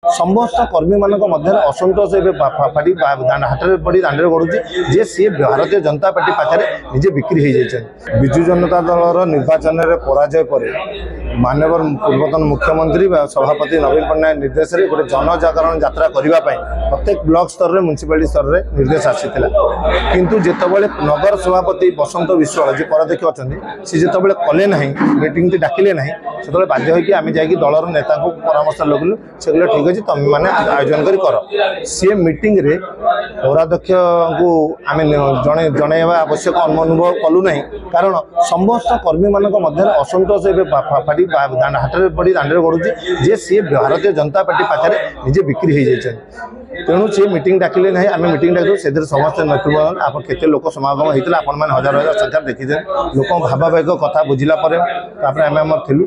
समस्त कर्मी मान असंतोष फाटी हाथ में पड़ी दांडे गड़ुची जे सी भारतीय जनता पार्टी पाखे निजे बिक्री हो जाए। विजु जनता दल निर्वाचन में पराजय पर माननीय पूर्वतन मुख्यमंत्री सभापति नवीन पट्टनायक निर्देश में गोटे जनजागरण यात्रा करने प्रत्येक ब्लॉक स्तर में म्युनिसिपालिटी स्तर में निर्देश आसीला किंतु जितेबाला नगर सभापति बसंत विश्वाल जी पराध्यक्ष अच्छा सी जो कले ना मीटिंग डाकिले ना से बाध्य होमें जा दलर नेता को परामर्श लगलु से कहले ठीक अच्छे तुम मैंने आयोजन कर सी मीटिंग रे पौराध्यक्ष को आम जनवा आवश्यक अनुभव कलु ना कारण समस्त कर्मी मान असंतोष फाटी हाथ में पड़ी दांडे गड़ुची जे सी भारतीय जनता पार्टी पाखे निजे बिक्री हो जाए। तेणु सी मीटिंग डाकिले ना आम मीटिंग डाक से समस्त नेतृत्व आप केते लोक समागम होता आपण मैंने हजार हजार संख्या देखीजे लोक भावावेग कथा बुझिला आम थिलु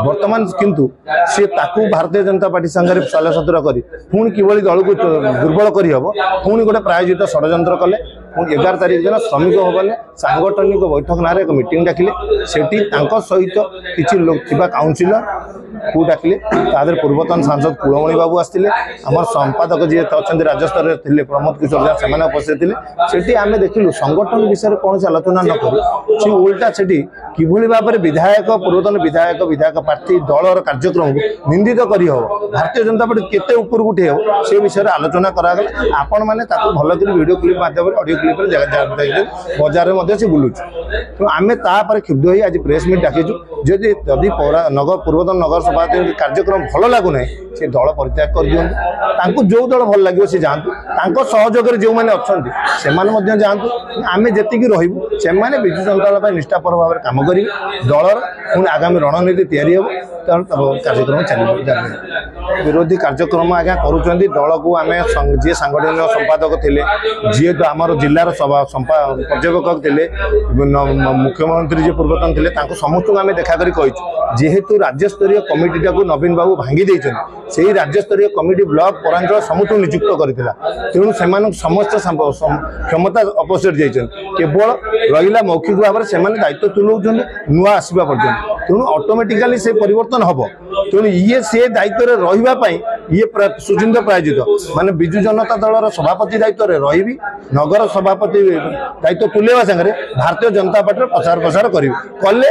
बर्तमान किंतु सी ताकू भारतीय जनता पार्टी संगे सलासतुरा कर पुणी किभली दल को दुर्बल करहब पुणी गोटे प्रायोजित षड्यंत्र कले 11 तारीख दिन श्रमिक भवन सांगठनिक बैठक ना एक मीटिंग डाकिले सेठी सहित किसी लोग थिबा काउंसिलर को डाकिले तादर पूर्वतन सांसद कुलमणि बाबू आसते आम संपादक जी अच्छा राज्यस्तर में थे प्रमोद किशोर झा से उपस्थित थे से आम देखिलु संगठन विषय कौन से आलोचना न कर उल्टा से किभली भाव में विधायक पूर्वतन विधायक प्रार्थी दलर कार्यक्रम को निंदित करहब भारतीय जनता पार्टी केते ऊपर उठे हो से विषय आलोचना करागला आपण मैंने भल कर वीडियो क्लिप माध्यम ऑडियो क्लिप बजार में से बुलूँ तो आम तापर क्षुब्ध हो आज प्रेस मीट डाकिचु जदि नगर पूर्वतन नगर सभापति कार्यक्रम भल लगुना से दल परित्याग कर दिखाँ जो दल भल लगे सी जातु सहयोग जो मैंने अच्छा जातु आम जी रू से विजु जनता दल निष्ठापर भाव में कम करेंगे दलर पुणी आगामी रणनीति तैयारी हो कार्यक्रम चल विरोधी कार्यक्रम आज्ञा करुँच दल को आम जी सांगठनिक संपादक थे जी तो आम जिलार पर्यवेक्षक थे मुख्यमंत्री जी पूर्वतन थे समस्त आम देखा करी जेहेतु राज्यस्तरीय कमिटीटा को नवीन बाबू भांगी से राज्यस्तरीय कमिटी ब्लॉक पौरांचल समूह नियुक्त करता तेणु से समस्त क्षमता अपोजिट जाइए केवल रहा मौखिक भाव में से दायित्व तुलाऊँ नुआ आसवा पर्यटन तेणु ऑटोमेटिकली से परिवर्तन हम तेणु ये से दायित्व रही ये सुचिंत प्रायोजित माने विजु जनता दल सभापति दायित्व रही नगर सभापति दायित्व तुलेवा संगे भारतीय जनता पार्टी प्रचार प्रसार कले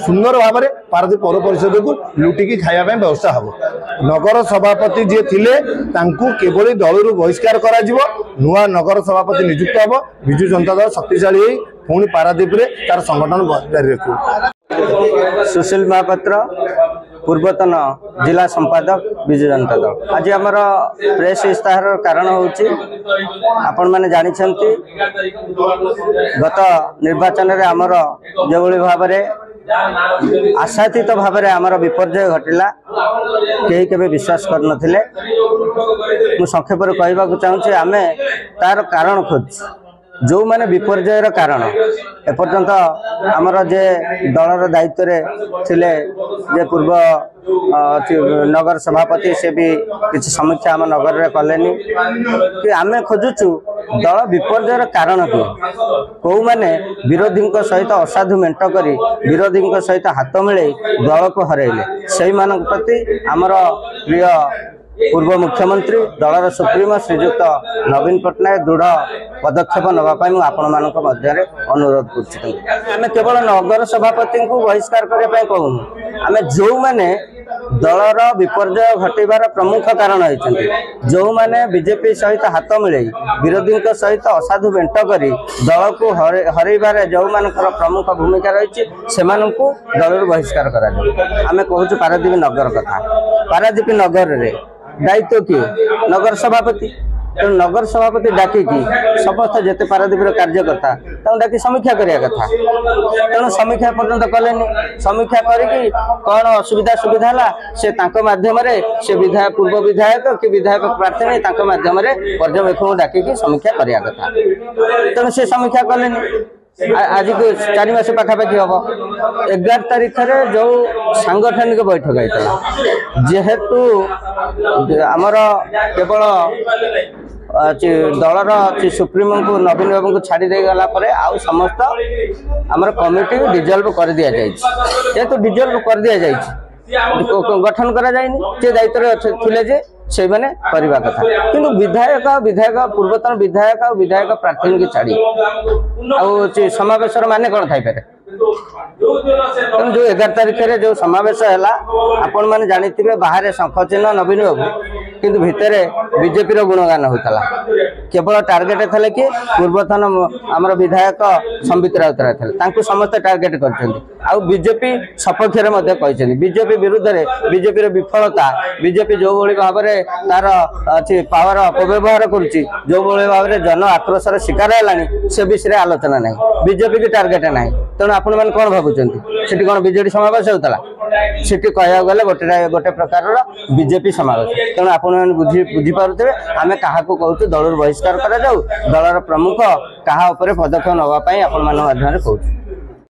सुंदर भाव में पारादीप पौर परिषद को लुटिकी खाया व्यवस्था हम नगर सभापति जी थे किभली दलू बहिष्कार करा नुआ नगर सभापति नियुक्त हम विजु जनता दल शक्तिशाली पुणी पारादीप रे तार संगठन जारी रखू। सुशील महापात्र पूर्वतन जिला संपादक विजु जनता दल आज आमर प्रेस इस्ताहार कारण होची आपण माने जानिछंती गत निर्वाचन रे आमर जो भाव में आशातीत भाव में आमर विपर्यय घटिला कहीं केबे विश्वास कर नथिले मु संक्षेप कहवा चाहूँगी आम तार कारण खोज जो माने विपर्ययर कारण एपर्यंत आमर जे दलर दायित्व थिले जे पूर्व नगर सभापति से भी किसी समीक्षा आम नगर रे कलेनी कि आम खोजुचु दल विपर्ययर कारण कि कौ माने विरोधी सहित असाधु मेंट करी विरोधी सहित हाथ मिले दल को हरैले से प्रति आमर प्रिय पूर्व मुख्यमंत्री दलर सुप्रीमो श्रीजुक्त नवीन पट्टनायक दृढ़ पदक्षेप नापी मुझे अनुरोध कर केवल नगर सभापति को बहिष्कार करने कहूँ आम जो मैंने दलर विपर्यय घटार प्रमुख कारण होती जो मैंने बीजेपी सहित हाथ मिले विरोधी सहित असाधु बेंट करी दल को हरइबार जो मान प्रमुख भूमिका रही से दल बहिष्कार करा आम कहूँ पारादीप नगर कथा पारादीप नगर रे दायित्व किए नगर सभापति तेणु नगर सभापति डाकिकी समस्त जिते पारादीप कार्यकर्ता डाकी समीक्षा करने कथा तेणु समीक्षा पर्यंत कले समीक्षा करके कौन असुविधा सुविधा है से माध्यम से विधायक पूर्व विधायक कि विधायक प्रार्थी नहीं माध्यम पर्यवेक्षक डाकिकी समीक्षा करने कथा तेणु से समीक्षा कले आज को 4 मास पाखापाखि हम 11 तारीख में जो सांगठनिक बैठक होता जेहेतु आमर केवल दलर सुप्रीमो को नवीन बाबू को छाड़ी गला आउ समस्त आमर कमिटी डिजल्व कर दि जाए जेहेतु डिजल्व कर दि जाए ଗଠନ କରାଯାଇନି ସେ ଦାୟିତ୍ୱରେ ଥିଲେ ଯେ ସେଇମାନେ କରିବା କଥା କିନ୍ତୁ ବିଧାୟକ ପୂର୍ବତନ ବିଧାୟକ ଆଉ ବିଧାୟକ ପ୍ରାର୍ଥୀଙ୍କୁ ଛାଡ଼ି ଆଉ ସମାବେଶର ମାନେ କ'ଣ ଥାଇପାରେ ତେଣୁ ଯୋଉ 11 ତାରିଖରେ ଯୋଉ ସମାବେଶ ହେଲା ଆପଣ ମାନେ ଜାଣିଥିବେ ବାହାରେ ଶଙ୍ଖ ଚିହ୍ନ ନବୀନ ବାବୁ କିନ୍ତୁ ଭିତରେ ବିଜେପିର ଗୁଣଗାନ ହେଉଥିଲା କେବଳ ଟାର୍ଗେଟ ଥିଲେ କି ପୂର୍ବତନ ଆମର ବିଧାୟକ ସମ୍ବିତ ରାଉତରାୟ ଥିଲେ ତାଙ୍କୁ ସମସ୍ତେ ଟାର୍ଗେଟ କରିଛନ୍ତି ଆଉ ବିଜେପି ସପକ୍ଷରେ ମଧ୍ୟ କହିଛନ୍ତି ବିଜେପି ବିରୁଦ୍ଧରେ ବିଜେପିର ବିଫଳତା ବିଜେପି ଯୋଉଭଳି ଭାବରେ ତାର ଅଛି ପାୱାର ଅପବ୍ୟବହାର କରୁଛି ଯୋଉଭଳି ଭାବରେ ଜନ ଆକ୍ରୋଶର ଶିକାର ହେଲାଣି ସେ ବିଷୟରେ ଆଲୋଚନା ନାହିଁ ବିଜେପି କି ଟାର୍ଗେଟ ନାହିଁ ତେଣୁ ଆପଣମାନେ କ'ଣ ଭାବୁଛନ୍ତି ସେଠି କ'ଣ ବିଜେଡି ସମାବେଶ ହେଉଥିଲା ସେଠି କହିବାକୁ ଗଲେ ଗୋଟେ ପ୍ରକାରର ବିଜେପି ସମାବେଶ ତେଣୁ ଆପଣମାନେ ବୁଝିପାରୁଥିବେ ଆମେ କାହାକୁ କହୁଛୁ ଦଳରୁ ବହିଷ୍କାର କରାଯାଉ ଦଳର ପ୍ରମୁଖ କାହା ଉପରେ ପଦକ୍ଷେପ ନେବା ପାଇଁ ଆପଣମାନଙ୍କ ମାଧ୍ୟମରେ କହୁଛୁ।